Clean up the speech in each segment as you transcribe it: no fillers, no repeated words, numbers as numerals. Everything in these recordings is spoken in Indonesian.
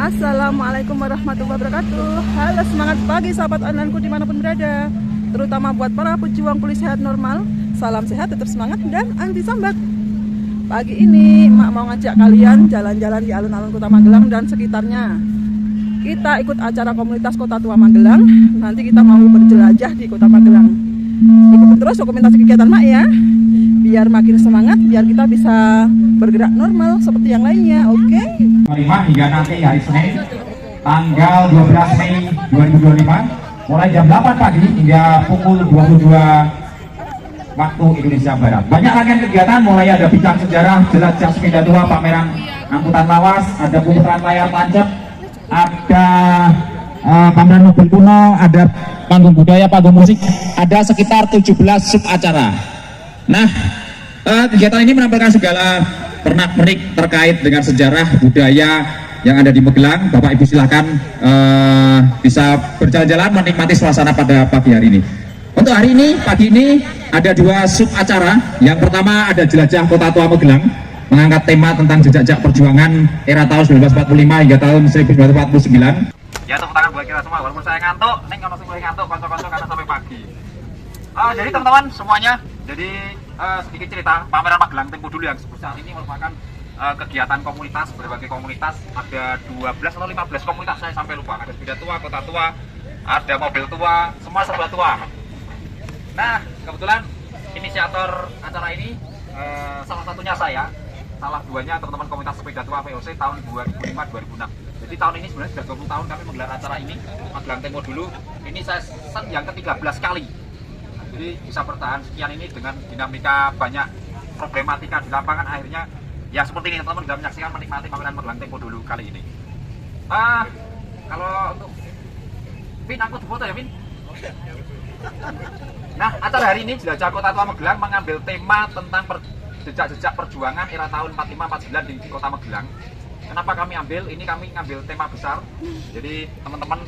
Assalamualaikum warahmatullahi wabarakatuh. Halo, semangat pagi sahabat onlineku dimanapun berada, terutama buat para pejuang pulih sehat normal. Salam sehat, tetap semangat dan anti sambat. Pagi ini Mak mau ngajak kalian jalan-jalan di alun-alun Kota Magelang dan sekitarnya. Kita ikut acara komunitas Kota Tua Magelang. Nanti kita mau berjelajah di Kota Magelang. Ikutin terus dokumentasi kegiatan Mak ya, biar makin semangat, biar kita bisa bergerak normal seperti yang lainnya. Oke? 5 hingga nanti hari Senin tanggal 12 Mei 2025 mulai jam 8 pagi hingga pukul 22 waktu Indonesia Barat. Banyak rangkaian kegiatan, mulai ada bincang sejarah, jelajah sepeda tua, pameran angkutan lawas, ada pemutaran layar tancap, ada pameran mobil kuno, ada panggung budaya, panggung musik, ada sekitar 17 sub acara. Nah, kegiatan ini menampilkan segala pernak-pernik terkait dengan sejarah budaya yang ada di Magelang. Bapak Ibu silahkan bisa berjalan-jalan menikmati suasana pada pagi hari ini. Untuk hari ini, pagi ini ada dua sub acara. Yang pertama ada jelajah Kota Tua Magelang, mengangkat tema tentang jejak perjuangan era tahun 1945 hingga tahun 1949. Ya, tepuk tangan buat kita semua, walaupun saya ngantuk, neng kalau semua ngantuk, konco-konco karena sampai pagi. Jadi teman-teman semuanya, jadi sedikit cerita, pameran Magelang Tempo dulu yang sebesar ini merupakan kegiatan komunitas, berbagai komunitas, ada 12 atau 15 komunitas, saya sampai lupa. Ada sepeda tua, kota tua, ada mobil tua, semua serba tua. Nah, kebetulan inisiator acara ini salah satunya saya, salah duanya teman-teman komunitas sepeda tua VOC tahun 2005-2006. Jadi tahun ini sebenarnya sudah 20 tahun kami menggelar acara ini, Magelang Tempo dulu. Ini saya yang ke-13 kali. Jadi bisa bertahan sekian ini dengan dinamika banyak problematika di lapangan, akhirnya ya seperti ini teman-teman sudah menyaksikan menikmati pameran Magelang Tempo dulu kali ini. Kalau untuk Pin, aku foto ya Pin. Nah, acara hari ini jelajah Kota Tua Magelang mengambil tema tentang jejak-jejak perjuangan era tahun 45-49 di Kota Magelang. Kenapa kami ambil? Ini kami ngambil tema besar. Jadi teman-teman,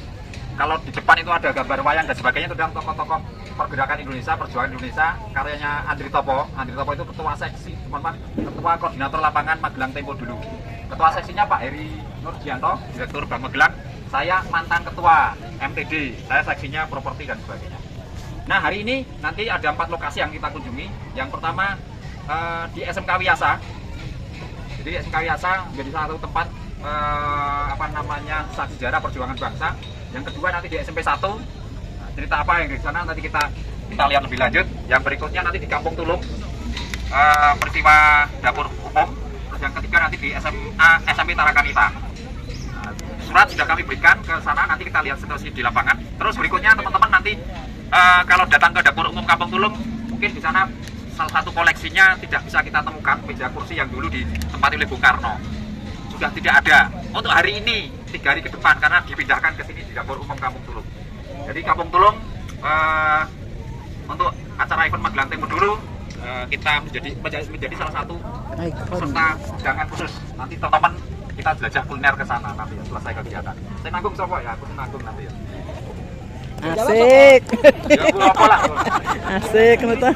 kalau di depan itu ada gambar wayang dan sebagainya, itu adalah tokoh-tokoh pergerakan Indonesia, perjuangan Indonesia, karyanya Andri Topo. Andri Topo itu ketua seksi, teman-teman, ketua koordinator lapangan Magelang Tempo dulu. Ketua seksinya Pak Heri Nurjianto, Direktur Bank Magelang. Saya mantan ketua MTD, saya seksinya properti dan sebagainya. Nah, hari ini nanti ada 4 lokasi yang kita kunjungi. Yang pertama di SMK Wiyasa. Jadi SMK Wiyasa menjadi salah satu tempat sejarah perjuangan bangsa. Yang kedua nanti di SMP 1, cerita apa yang di sana nanti kita lihat lebih lanjut. Yang berikutnya nanti di Kampung Tulung, peristiwa dapur umum. Terus yang ketiga nanti di SMP Tarakanita. Surat sudah kami berikan ke sana, nanti kita lihat situasi di lapangan. Terus berikutnya teman-teman nanti kalau datang ke dapur umum Kampung Tulung, mungkin di sana salah satu koleksinya tidak bisa kita temukan, meja kursi yang dulu ditempati oleh Bung Karno. Sudah tidak ada untuk hari ini, 3 hari ke depan, karena dipindahkan ke sini di dapur umum Kampung Tulung. Jadi Kampung Tulung untuk acara event Magelang Tempo dulu kita menjadi salah satu peserta undangan khusus. Nanti teman-teman kita jelajah kuliner ke sana nanti ya, selesai kegiatan. Saya nanggung sopo ya, aku nanggung nanti ya. Asik. Ya aku apa lah. Asik betul.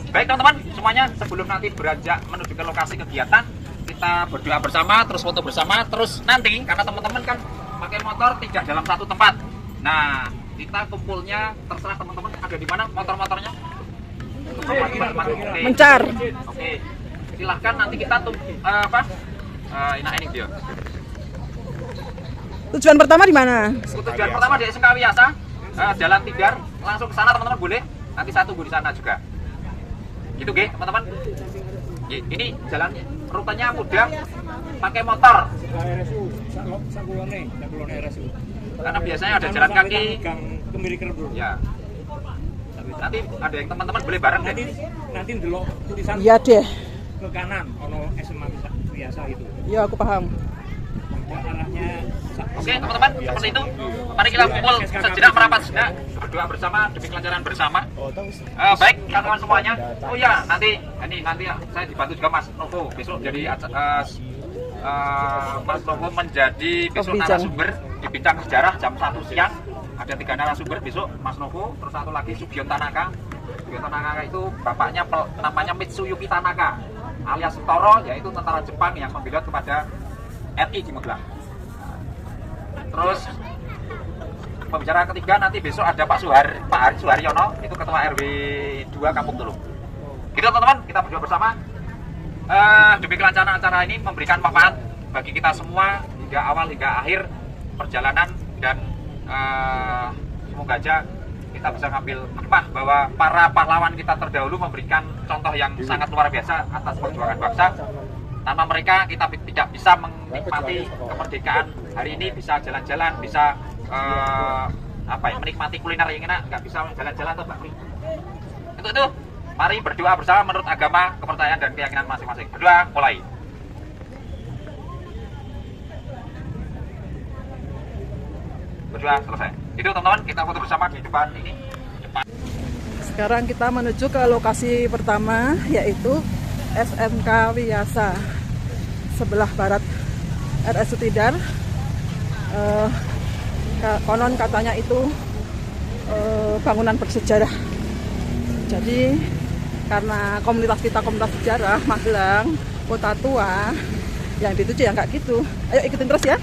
Baik teman-teman, semuanya sebelum nanti beranjak menuju ke lokasi kegiatan, kita berdoa bersama, terus foto bersama, terus nanti karena teman-teman kan pakai motor tidak dalam satu tempat. Nah, kita kumpulnya terserah teman-teman ada di mana motor-motornya. Mencar. Oke. Silahkan nanti kita ini dia. Tujuan pertama di mana? Tujuan pertama di SMK Wiyasa, Jalan Tidar, langsung ke sana teman-teman boleh. Nanti saya tunggu di sana juga. Gitu Ge, teman-teman. Ini jalannya, rutenya mudah, pakai motor. Karena biasanya ada jalan kaki. Ya. Nanti ada yang teman-teman boleh bareng deh. Nanti ndelok tulisan. Iya deh. Ke kanan ono SMA biasa itu. Iya, aku paham. Arahnya. Oke teman-teman, seperti itu. Mari kita kumpul sejenak, merapat sejenak, berdoa bersama demi kelancaran bersama. Baik teman-teman semuanya. Oh ya, nanti saya dibantu juga Mas Novo besok jadi Mas Novo menjadi besok narasumber di Bincang Sejarah jam 1 siang. Ada 3 narasumber besok, Mas Novo, terus satu lagi Sugion Tanaka. Sugion Tanaka itu bapaknya namanya Mitsuyuki Tanaka. alias Toro, yaitu tentara Jepang yang membelot kepada RI di Magelang. Terus pembicara ketiga nanti besok ada Pak Hari Suharyono, itu ketua RW 2 Kampung Tulung. Gitu teman-teman, kita berdoa bersama. Demi kelancaran acara ini memberikan manfaat bagi kita semua hingga awal hingga akhir perjalanan, dan semoga aja kita bisa ngambil hikmah bahwa para pahlawan kita terdahulu memberikan contoh yang sangat luar biasa atas perjuangan bangsa. Tanpa mereka kita tidak bisa menikmati kemerdekaan hari ini, bisa jalan-jalan, bisa menikmati kuliner yang enak, nggak bisa jalan-jalan atau bakmi. Untuk itu, mari berdoa bersama menurut agama, kepercayaan, dan keyakinan masing-masing. Berdoa, mulai. Berdoa, selesai. Itu teman-teman, kita foto bersama di depan ini. Sekarang kita menuju ke lokasi pertama, yaitu SMK Wiyasa sebelah barat RS Tidar. Konon katanya itu bangunan bersejarah. Jadi karena komunitas kita komunitas sejarah Magelang, kota tua, yang dituju ya nggak gitu. Ayo ikutin terus ya.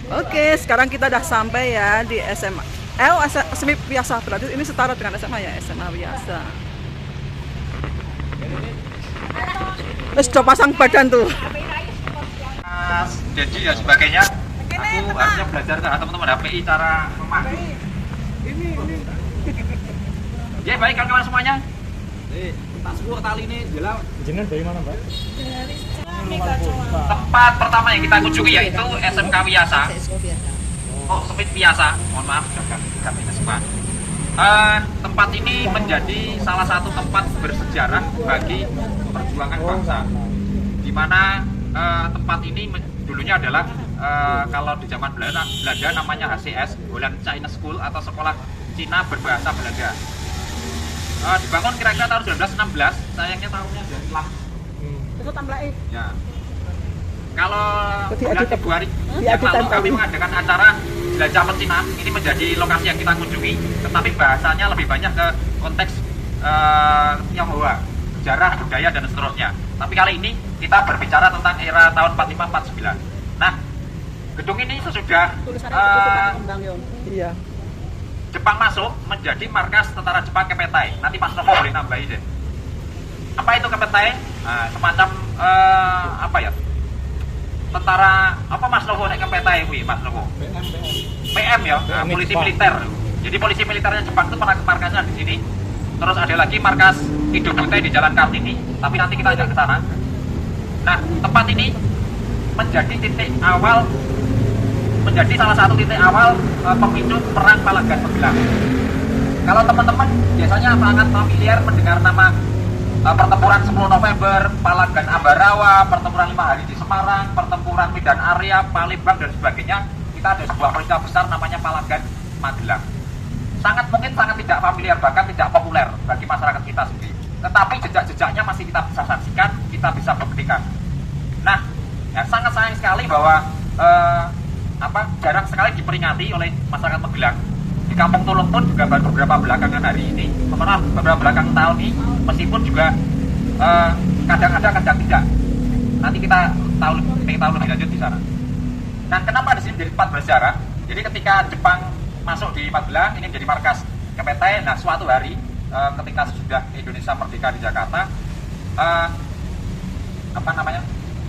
Oke, sekarang kita udah sampai ya di SMA. SMA Wiyasa, berarti ini setara dengan SMA ya, SMA Wiyasa. Terus coba pasang badan tuh. Mas Dedi dan sebagainya. Aku harusnya belajar cara teman-teman HPI, cara memakai. Ini. Ya baik kawan-kawan semuanya. Tak 10 tali ini jelas. Jenengan dari mana, Mbak? Tempat pertama yang kita kunjungi yaitu SMK Wiyasa. Oh, Smith Wiyasa. Mohon maaf, kami semua. Tempat ini menjadi salah satu tempat bersejarah bagi perjuangan bangsa. Di mana tempat ini dulunya adalah kalau di zaman Belanda namanya HCS, Holland China School, atau sekolah Cina berbahasa Belanda. Dibangun kira-kira tahun 1916, sayangnya tahunnya sudah hilang. Ya. Kalau bulan Februari yang lalu kami mengadakan acara jelajah percintaan, ini menjadi lokasi yang kita kunjungi, tetapi bahasanya lebih banyak ke konteks Tionghoa, sejarah, budaya, dan seterusnya. Tapi kali ini kita berbicara tentang era tahun 45-49. Nah, gedung ini sesudah Jepang masuk menjadi markas tentara Jepang Kepetai. Nanti Mas Novo boleh nambahin deh. Apa itu Kepetai? Semacam tentara apa Mas Novo nek Kepetai kuwi Mas Novo? PM ya, polisi militer. Jadi polisi militernya Jepang itu markasnya di sini. Terus ada lagi markas Hidogute di Jalan Kartini, tapi nanti kita tidak ke sana. Nah, tempat ini menjadi salah satu titik awal pemicu perang Palagan Magelang. Kalau teman-teman biasanya sangat familiar mendengar nama pertempuran 10 November, Palagan Ambarawa, pertempuran 5 hari di Semarang, pertempuran Medan Area, Palembang, dan sebagainya. Kita ada sebuah peristiwa besar namanya Palagan Magelang. Mungkin sangat tidak familiar, bahkan tidak populer bagi masyarakat kita sendiri. Tetapi jejak-jejaknya masih kita bisa saksikan, kita bisa buktikan. Nah, ya, sangat sayang sekali bahwa jarang sekali diperingati oleh masyarakat Magelang. Di Kampung Tulung pun juga baru beberapa belakangan hari ini, beberapa belakang tahun ini, meskipun juga kadang ada, kadang tidak. Nanti kita ingin tahu lebih lanjut di sana. Nah, kenapa di sini menjadi tempat bersejarah? Jadi ketika Jepang masuk di Magelang, ini menjadi markas Kepetai. Nah, suatu hari ketika sudah Indonesia merdeka di Jakarta,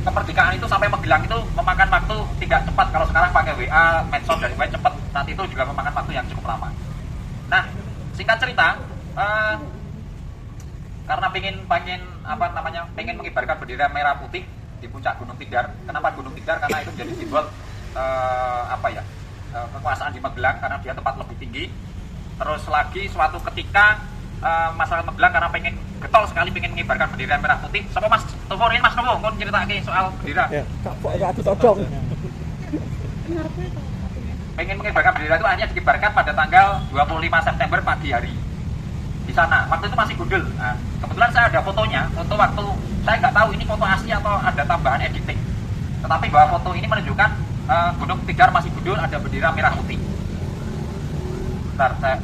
kemerdekaan itu sampai Magelang itu memakan waktu tidak cepat. Kalau sekarang pakai WA, medsos, dan lain cepat, saat itu juga memakan waktu yang cukup lama. Nah, singkat cerita, karena pengen mengibarkan bendera merah putih di puncak Gunung Tidar. Kenapa Gunung Tidar? Karena itu menjadi simbol kekuasaan di Magelang, karena dia tempat lebih tinggi. Terus lagi suatu ketika masyarakat Magelang karena pengen getol sekali pengen mengibarkan bendera merah putih. Sama Mas Novo, Mas Novo, kon ceritake soal bendera. Pengen mengibarkan bendera itu akhirnya dikibarkan pada tanggal 25 September pagi hari di sana. Waktu itu masih gundul. Nah, kebetulan saya ada fotonya, foto waktu saya nggak tahu ini foto asli atau ada tambahan editing. Tetapi bahwa foto ini menunjukkan Gunung Tidar masih gundul, ada bendera merah putih. Bentar, saya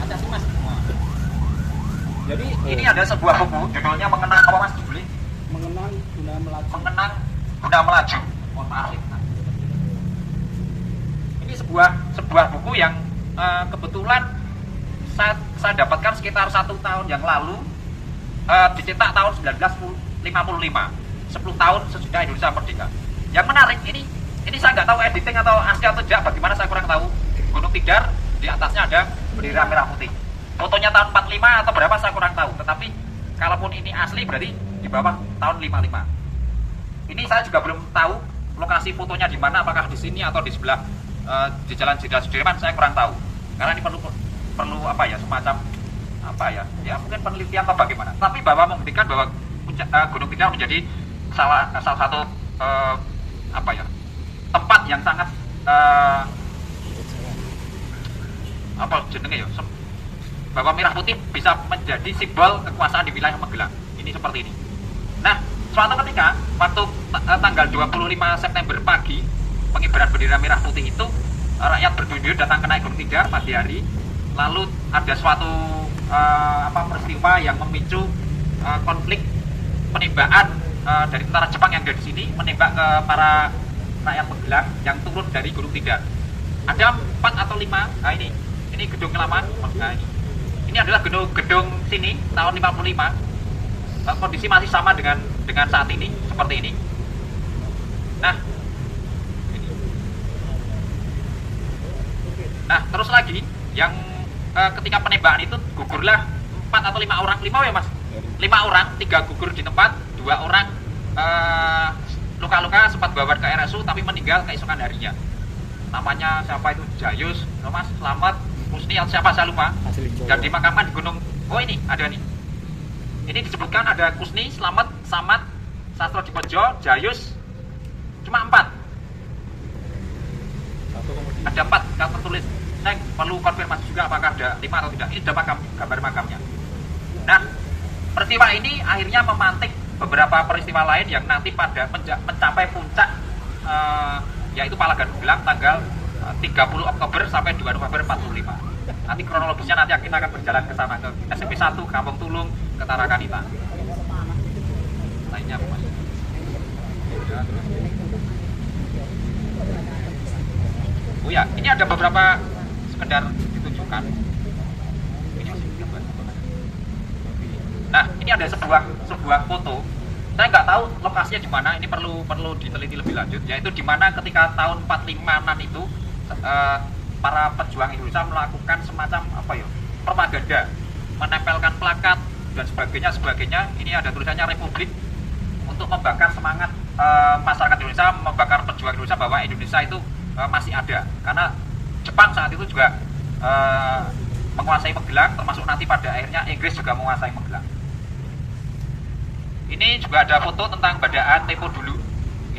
Ada sih mas. Jadi ini ada sebuah buku judulnya Mengenang apa mas judulnya? Mengenang guna melaju. Mengenang guna melaju. Mohon maaf ya. Ini sebuah buku yang kebetulan saya dapatkan sekitar 1 tahun yang lalu, dicetak tahun 1955, 10 tahun sesudah Indonesia merdeka. Yang menarik ini saya nggak tahu editing atau asli atau tidak, bagaimana saya kurang tahu. Gunung Tidar, di atasnya ada bendera merah putih. Fotonya tahun 45 atau berapa saya kurang tahu, tetapi kalaupun ini asli berarti di bawah tahun 55. Ini saya juga belum tahu lokasi fotonya di mana, apakah di sini atau di sebelah di Jalan Jenderal Sudirman, saya kurang tahu. Karena ini perlu apa ya, semacam apa ya mungkin penelitian atau bagaimana. Tapi bahwa membuktikan bahwa Gunung Tidar menjadi salah satu tempat yang sangat bahwa merah putih bisa menjadi simbol kekuasaan di wilayah Magelang. Ini seperti ini. Nah, suatu ketika waktu tanggal 25 September pagi pengibaran bendera merah putih itu, rakyat berduyun datang ke naik Gunung Tidar pagi hari. Lalu ada suatu peristiwa yang memicu konflik penembakan dari tentara Jepang yang ada di sini, menembak ke para rakyat Magelang yang turun dari Gunung Tidar. Ada 4 atau 5. Nah, ini gedung lama. Nah, ini adalah gedung sini tahun 55. Kondisi masih sama dengan saat ini, seperti ini. Nah, terus lagi yang ketika penembakan itu gugurlah 4 atau 5 orang, 5 ya mas? 5 orang, 3 gugur di tempat, 2 orang luka-luka sempat bawa ke RSU tapi meninggal keesokan harinya. Namanya siapa itu? Jayus, mas, Selamat, Kusni atau siapa saya lupa. Dan dimakamkan di gunung. Oh ini ada nih. Ini disebutkan ada Kusni, Selamat, Samad, Sastro Dipejo, Jayus, cuma 4. Ada 4 kan tertulis. Saya perlu konfirmasi juga apakah ada 5 atau tidak. Ini ada gambar makamnya. Nah, peristiwa ini akhirnya memantik beberapa peristiwa lain yang nanti pada mencapai puncak, yaitu Palagan Magelang tanggal 30 Oktober sampai 2 November 45. Nanti kronologisnya nanti kita akan berjalan ke sana, ke SMP 1, Kampung Tulung, ke Tarakanita. Lainnya apa? Oh ya, ini ada beberapa sekedar ditunjukkan. Ini masih gambar. Nah, ini ada sebuah foto. Saya nggak tahu lokasinya di mana. Ini perlu diteliti lebih lanjut. Yaitu di mana ketika tahun 45-an itu para pejuang Indonesia melakukan semacam propaganda, menempelkan plakat dan sebagainya. Ini ada tulisannya Republik untuk membakar semangat masyarakat Indonesia, membakar pejuang Indonesia bahwa Indonesia itu masih ada. Karena Jepang saat itu juga menguasai Magelang, termasuk nanti pada akhirnya Inggris juga menguasai Magelang. Ini juga ada foto tentang Badaan tempo dulu.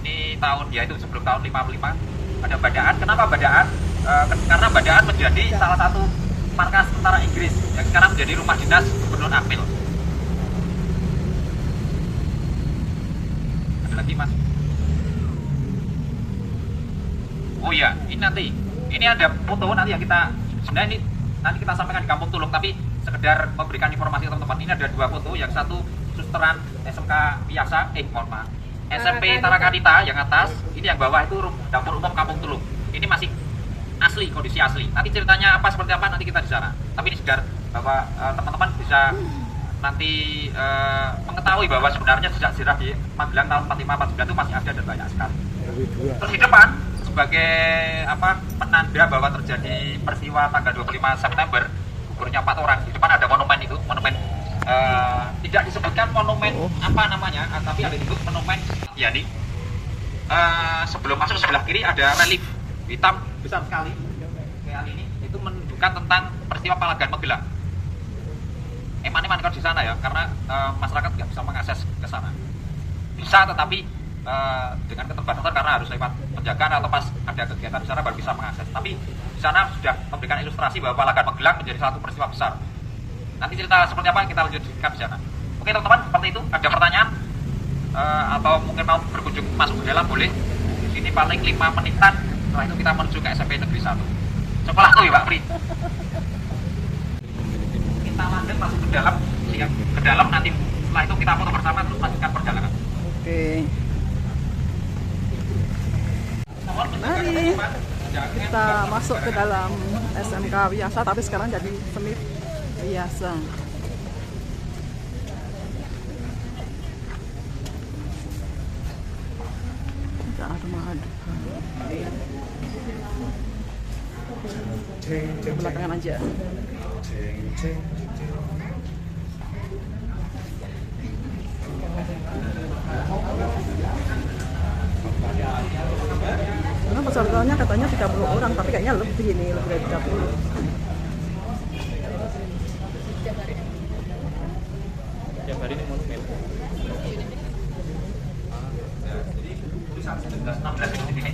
Ini yaitu sebelum tahun 55 ada Badaan. Kenapa Badaan? Karena Badaan menjadi salah satu markas tentara Inggris yang sekarang menjadi rumah dinas Gubernur Apil. Ada lagi mas? Oh iya, ini ada foto nanti yang sebenarnya nanti kita sampaikan di Kampung Tulung, tapi sekedar memberikan informasi ke teman-teman. Ini ada 2 foto, yang satu susteran SMK biasa, SMP Tarakanita yang atas, ini yang bawah itu dapur umum Kampung Tulung. Ini masih asli, kondisi asli. Nanti ceritanya seperti apa nanti kita di sana. Tapi ini sekedar bahwa teman-teman bisa nanti mengetahui bahwa sebenarnya jejak sejarah di Magelang tahun 45-49 itu masih ada dan banyak sekali. Terus di depan sebagai penanda bahwa terjadi peristiwa tanggal 25 September gugurnya 4 orang. Di depan ada monumen itu, tidak disebutkan monumen apa namanya, tapi ada disebut monumen Yani. Sebelum masuk sebelah kiri ada relief hitam besar sekali kayak ini, itu menunjukkan tentang peristiwa Palagan Magelang. Eman-eman kalau di sana ya, karena masyarakat nggak bisa mengakses ke sana. Bisa, tetapi dengan keterbatasan karena harus lewat penjagaan atau pas ada kegiatan di sana baru bisa mengakses. Tapi di sana sudah memberikan ilustrasi bahwa Palagan Magelang menjadi satu peristiwa besar. Nanti cerita seperti apa kita lanjutkan di sana. Oke teman-teman, seperti itu. Ada pertanyaan atau mungkin mau berkunjung masuk ke dalam boleh. Di sini paling 5 menitan. Setelah itu kita menuju ke SMP Negeri 1. Sekolahku ya Pak Pri. kita lanjut masuk ke dalam, nanti setelah itu kita foto bersama terus lanjutkan perjalanan. Oke. Mari kita masuk ke dalam SMK biasa, tapi sekarang jadi semi biasa. Belakangan aja. Karena pesertanya katanya 30 orang, tapi kayaknya lebih nih, lebih dari 30. Tiap hari ini monumen. Jadi tulisan 1916 itu di sini.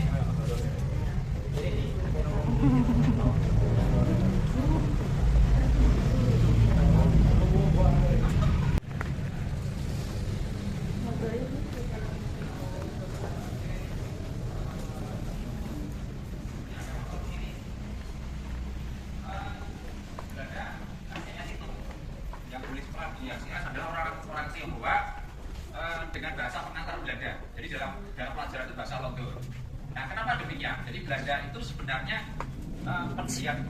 Yang tulis ASES adalah orang Tionghoa dengan bahasa pengantar Belanda. Jadi dalam pelajaran itu bahasa Londo. Nah, kenapa demikian? Jadi Belanda itu sebenarnya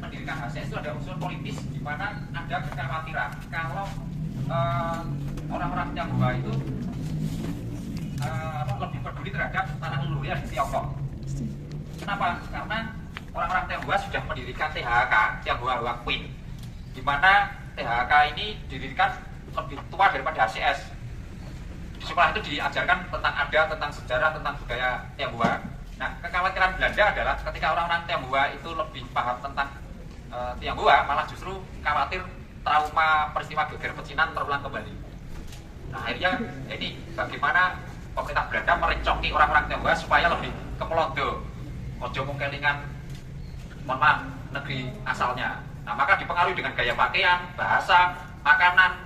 mendirikan ASES itu ada unsur politis di mana ada kekhawatiran kalau orang-orang Tionghoa itu lebih peduli terhadap tanah leluhurnya di Tiongkok. Kenapa? Karena orang-orang Tionghoa sudah mendirikan THK, Tionghoa Hwa-Kwin, di mana THK ini didirikan lebih tua daripada ASES. Di sekolah itu diajarkan tentang adat, tentang sejarah, tentang budaya Tionghoa. Nah, kekhawatiran Belanda adalah ketika orang-orang Tionghoa itu lebih paham tentang Tionghoa, malah justru khawatir trauma peristiwa geger pecinan terulang kembali. Nah, akhirnya ini bagaimana pemerintah Belanda merencoki orang-orang Tionghoa supaya lebih ke Pelondo, ojo mungkelingan, mohon maaf, negeri asalnya. Nah, maka dipengaruhi dengan gaya pakaian, bahasa, makanan,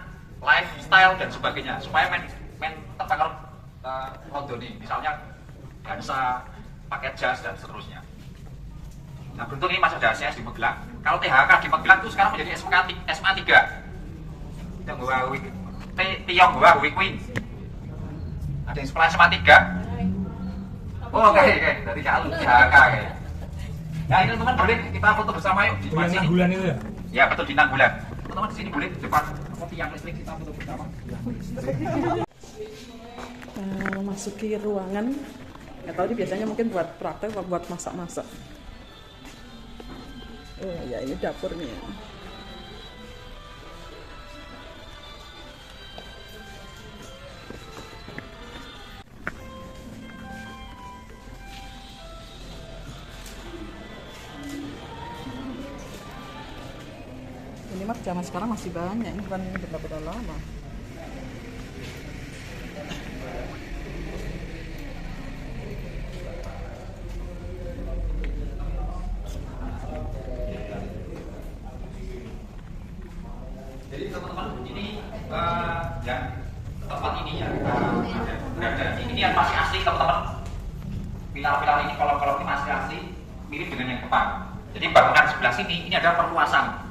lifestyle dan sebagainya supaya men terpengaruh Londo nih, misalnya dansa, pakai jas dan seterusnya. Nah, beruntung ini masih ada ASES di Magelang. Kalau THK di Magelang itu sekarang menjadi SMA 3. Tionghoa Hwa-Kwin. Ada yang sekolah SMA 3. Oh, kayak dari kalau THK kayak. Nah, ini teman-teman boleh kita foto bersama yuk di sini. Nanggulan itu ya? Ya, betul di Nanggulan. Teman-teman di sini boleh di depan tiang listrik kita foto bersama. Memasuki ruangan, nggak tahu ini biasanya mungkin buat praktek atau buat masak-masak. Oh ya, ini dapurnya. Ini mah zaman sekarang masih banyak, ini bukan berapa lama. Jadi teman-teman ini yang tempat ini ya berada ini yang masih asli teman-teman. Pilar-pilar ini, kolom-kolom ini masih asli, mirip dengan yang depan. Jadi bangunan sebelah sini ini ada perluasan.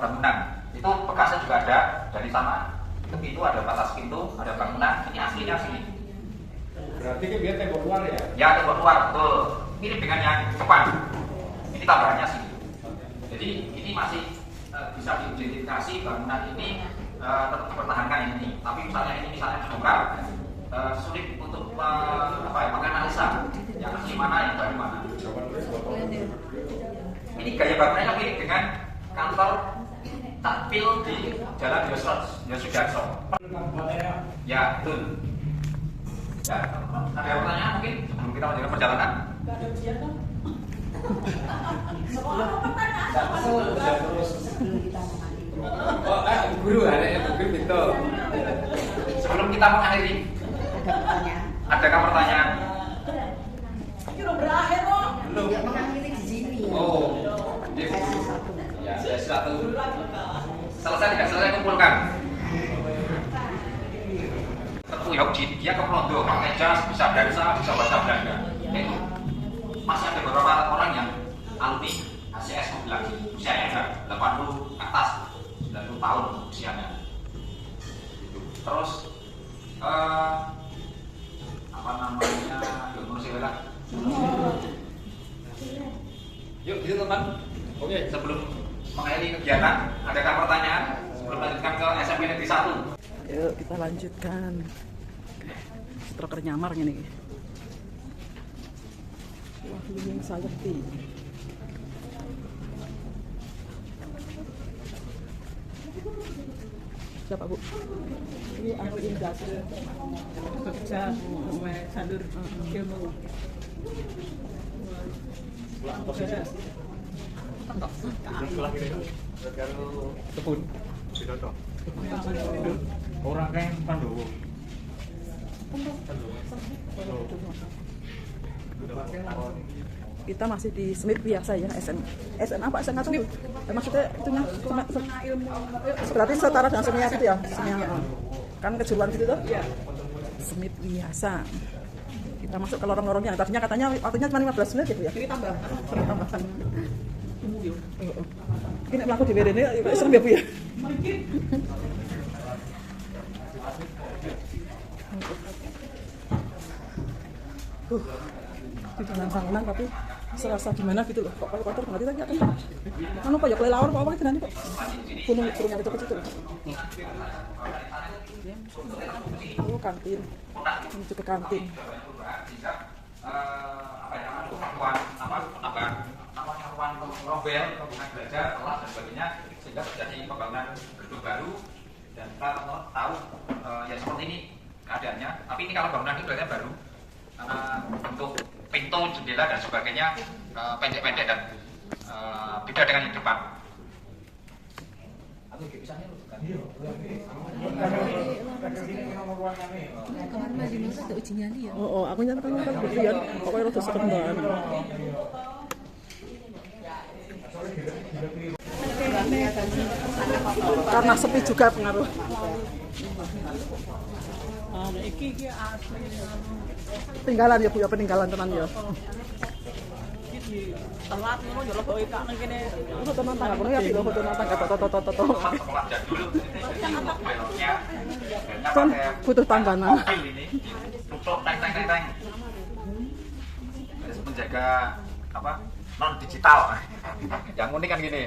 Bangunan itu bekasnya juga ada dari sana. Itu ada batas pintu, ada bangunan. Ini aslinya sini. Berarti kan dia tembok luar ya? Ya, tembok luar, betul. Mirip dengan yang depan. Ini tambahannya sini. Jadi ini masih bisa diidentifikasi bangunan ini tetap dipertahankan ini. Tapi misalnya dibongkar, sulit untuk menganalisa yang asli mana, yang baru mana. Ini gaya bangunannya mirip dengan kantor Takpil di Jalan Yosudarso. Ya, betul. Ya, ada pertanyaan mungkin sebelum kita lanjutkan perjalanan? Guru ada yang mungkin gitu. Sebelum kita mengakhiri, adakah pertanyaan? Belum. Ya mengakhiri di sini. Oh, ya, satu. Selesai tidak selesai kumpulkan. Terkuyok dia ke Pelondo, pakai jas, bisa dansa, bisa bahasa Belanda. Itu masih ada beberapa orang yang alumni ASES Magelang, usia yang 80 ke atas, 90 tahun usianya. Gitu. Terus apa namanya? Yuk menurut saya yuk gitu teman. Oke, sebelum mengakhiri kegiatan, adakah pertanyaan sebelum lanjutkan ke SMP Negeri 1? Yuk kita lanjutkan. Stroker nyamar gini. Wah, ini sayekti. Siapa Bu? Ini aku Indah. Bekerja sampai sandur ilmu. Kebun. Orang kayak Pandowo. Kita masih di SMIP biasa ya, SN apa SN itu? Maksudnya itunya cuma ilmu. Berarti setara dengan semia gitu ya? Semia. Kan kejuruan gitu tuh? Iya. SMIP biasa. Kita masuk ke lorong-lorong yang tadinya katanya waktunya cuma 15 menit gitu ya. Ini tambahan. Ini melaku di BDN ya, serem ya Bu ya? Di dalam bangunan tapi serasa gimana gitu loh, kok kayak kotor nggak kita kan anu kok ya kelelawar apa itu nanti kok gunung yang kecil-kecil. Oh kantin, menuju ke kantin. Ruang Nobel, ruang belajar, kelas dan sebagainya, sehingga terjadi pembangunan gedung baru dan kita tahu ya seperti ini keadaannya. Tapi ini kalau bangunan itu kelihatannya baru, bentuk pintu, jendela dan sebagainya pendek-pendek dan beda dengan yang depan. Oh, aku nyatakan berlian, pokoknya rada sekedar. Karena sepi juga pengaruh. Tinggalan ya Bu ya, peninggalan tenan ya. Telat ngono yo leboke kak nang kene. Foto nang tangga, ya foto nang tangga toto. Sekolah jadul, beloknya Kan butuh tangganan. ini tutup teng. Menjaga apa non digital. Yang unik kan gini.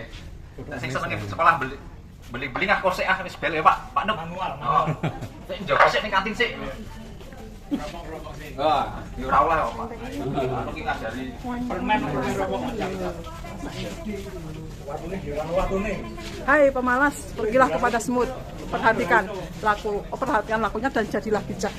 Nah, sing seneng sekolah beli ngah kosek wis bel ya Pak Nuk. Manual. Sik njogo sik ning kantin sik. Wah, yo ora oleh kok Pak. Anu ki ngajari permen rokok macam. Hai pemalas, pergilah kepada semut. Perhatikan lakunya dan jadilah bijak.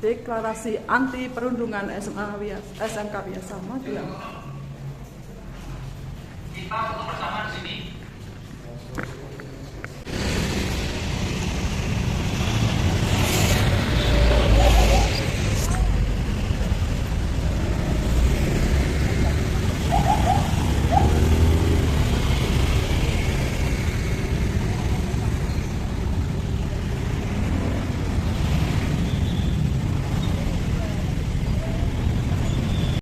Deklarasi anti perundungan SMK biasa Magelang. Kita foto bersama di sini.